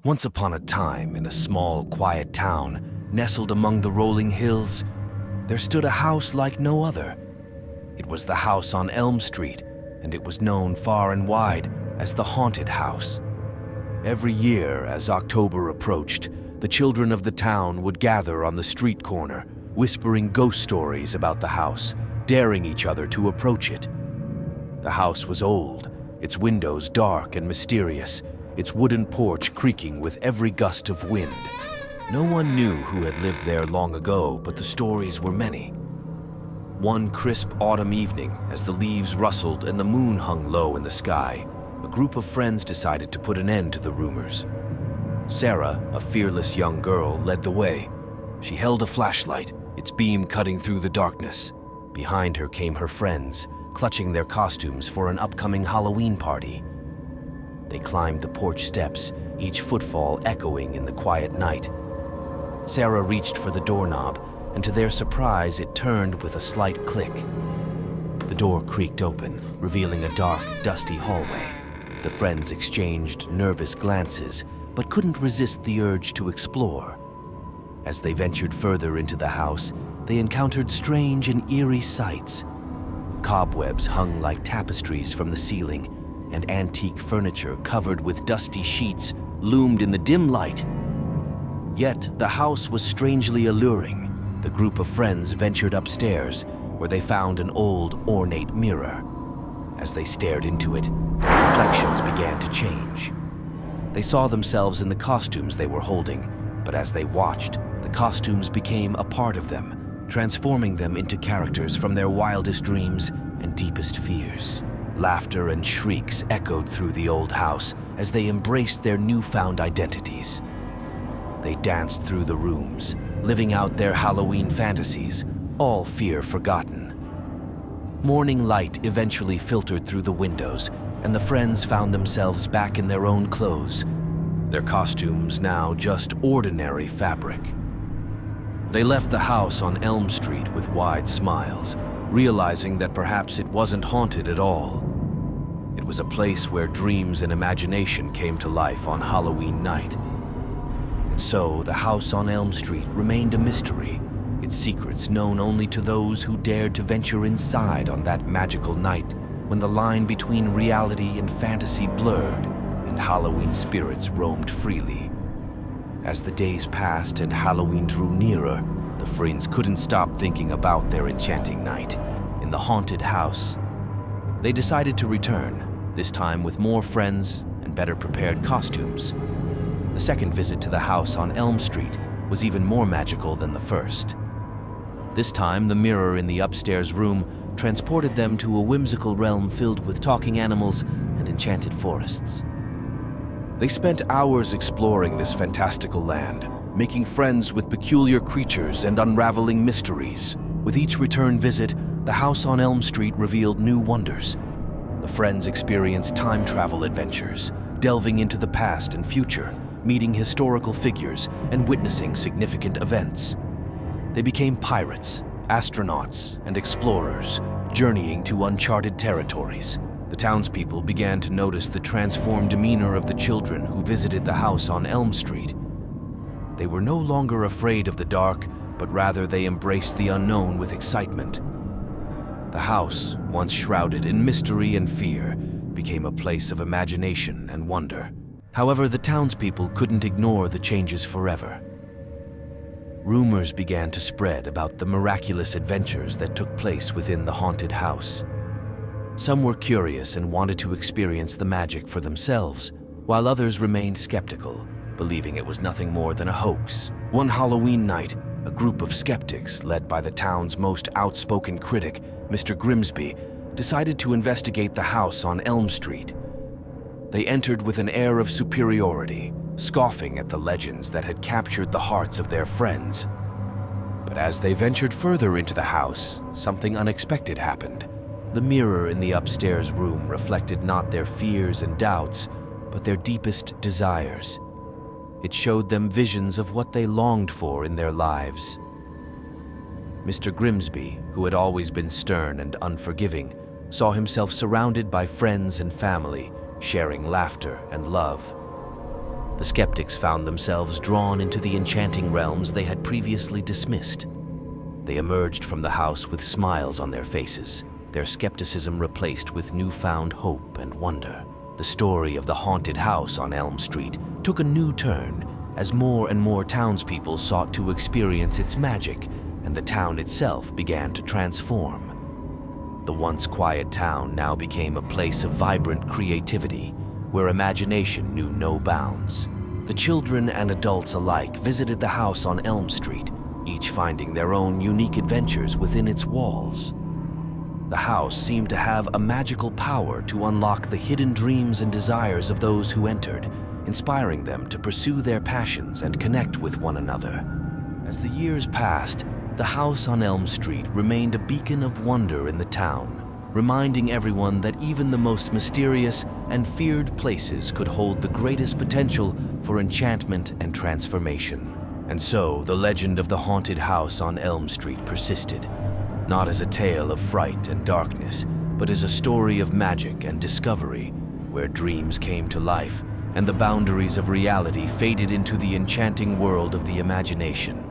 Once upon a time, in a small, quiet town, nestled among the rolling hills, there stood a house like no other. It was the house on Elm Street, and it was known far and wide as the Haunted House. Every year, as October approached, the children of the town would gather on the street corner, whispering ghost stories about the house, daring each other to approach it. The house was old, its windows dark and mysterious, its wooden porch creaking with every gust of wind. No one knew who had lived there long ago, but the stories were many. One crisp autumn evening, as the leaves rustled and the moon hung low in the sky, a group of friends decided to put an end to the rumors. Sarah, a fearless young girl, led the way. She held a flashlight, its beam cutting through the darkness. Behind her came her friends, clutching their costumes for an upcoming Halloween party. They climbed the porch steps, each footfall echoing in the quiet night. Sarah reached for the doorknob, and to their surprise, it turned with a slight click. The door creaked open, revealing a dark, dusty hallway. The friends exchanged nervous glances, but couldn't resist the urge to explore. As they ventured further into the house, they encountered strange and eerie sights. Cobwebs hung like tapestries from the ceiling, and antique furniture covered with dusty sheets loomed in the dim light. Yet the house was strangely alluring. The group of friends ventured upstairs, where they found an old, ornate mirror. As they stared into it, their reflections began to change. They saw themselves in the costumes they were holding, but as they watched, the costumes became a part of them, transforming them into characters from their wildest dreams and deepest fears. Laughter and shrieks echoed through the old house as they embraced their newfound identities. They danced through the rooms, living out their Halloween fantasies, all fear forgotten. Morning light eventually filtered through the windows, and the friends found themselves back in their own clothes, their costumes now just ordinary fabric. They left the house on Elm Street with wide smiles, realizing that perhaps it wasn't haunted at all. It was a place where dreams and imagination came to life on Halloween night. And so the house on Elm Street remained a mystery, its secrets known only to those who dared to venture inside on that magical night when the line between reality and fantasy blurred and Halloween spirits roamed freely. As the days passed and Halloween drew nearer, the friends couldn't stop thinking about their enchanting night in the haunted house. They decided to return, this time with more friends and better prepared costumes. The second visit to the house on Elm Street was even more magical than the first. This time, the mirror in the upstairs room transported them to a whimsical realm filled with talking animals and enchanted forests. They spent hours exploring this fantastical land, making friends with peculiar creatures and unraveling mysteries. With each return visit, the house on Elm Street revealed new wonders. The friends experienced time travel adventures, delving into the past and future, meeting historical figures, and witnessing significant events. They became pirates, astronauts, and explorers, journeying to uncharted territories. The townspeople began to notice the transformed demeanor of the children who visited the house on Elm Street. They were no longer afraid of the dark, but rather they embraced the unknown with excitement. The house, once shrouded in mystery and fear, became a place of imagination and wonder. However, the townspeople couldn't ignore the changes forever. Rumors began to spread about the miraculous adventures that took place within the haunted house. Some were curious and wanted to experience the magic for themselves, while others remained skeptical, believing it was nothing more than a hoax. One Halloween night, a group of skeptics, led by the town's most outspoken critic, Mr. Grimsby, decided to investigate the house on Elm Street. They entered with an air of superiority, scoffing at the legends that had captured the hearts of their friends. But as they ventured further into the house, something unexpected happened. The mirror in the upstairs room reflected not their fears and doubts, but their deepest desires. It showed them visions of what they longed for in their lives. Mr. Grimsby, who had always been stern and unforgiving, saw himself surrounded by friends and family, sharing laughter and love. The skeptics found themselves drawn into the enchanting realms they had previously dismissed. They emerged from the house with smiles on their faces, their skepticism replaced with newfound hope and wonder. The story of the haunted house on Elm Street took a new turn as more and more townspeople sought to experience its magic, and the town itself began to transform. The once quiet town now became a place of vibrant creativity, where imagination knew no bounds. The children and adults alike visited the house on Elm Street, each finding their own unique adventures within its walls. The house seemed to have a magical power to unlock the hidden dreams and desires of those who entered, inspiring them to pursue their passions and connect with one another. As the years passed, the house on Elm Street remained a beacon of wonder in the town, reminding everyone that even the most mysterious and feared places could hold the greatest potential for enchantment and transformation. And so, the legend of the haunted house on Elm Street persisted, not as a tale of fright and darkness, but as a story of magic and discovery, where dreams came to life and the boundaries of reality faded into the enchanting world of the imagination.